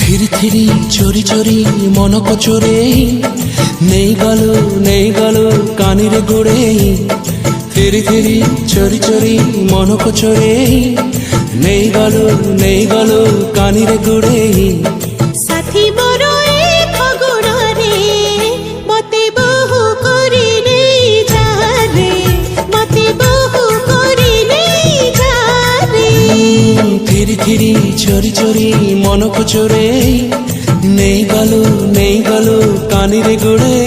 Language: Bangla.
থিরি থিরি চোরি চোরি মনক চোরে নেই গেল কানিরে গুড়ে থিরি থিরি চোরি চোরি মনক চোরে নেই গেল কানিরে গুড়ে সাথী মোর এ খগড়রে মতে বহু করি নেই যারে মতে বহু করি নেই যারে থিরি থিরি চোরি চোরি মনক চোরে নেই গেল কানিরে গুড়ে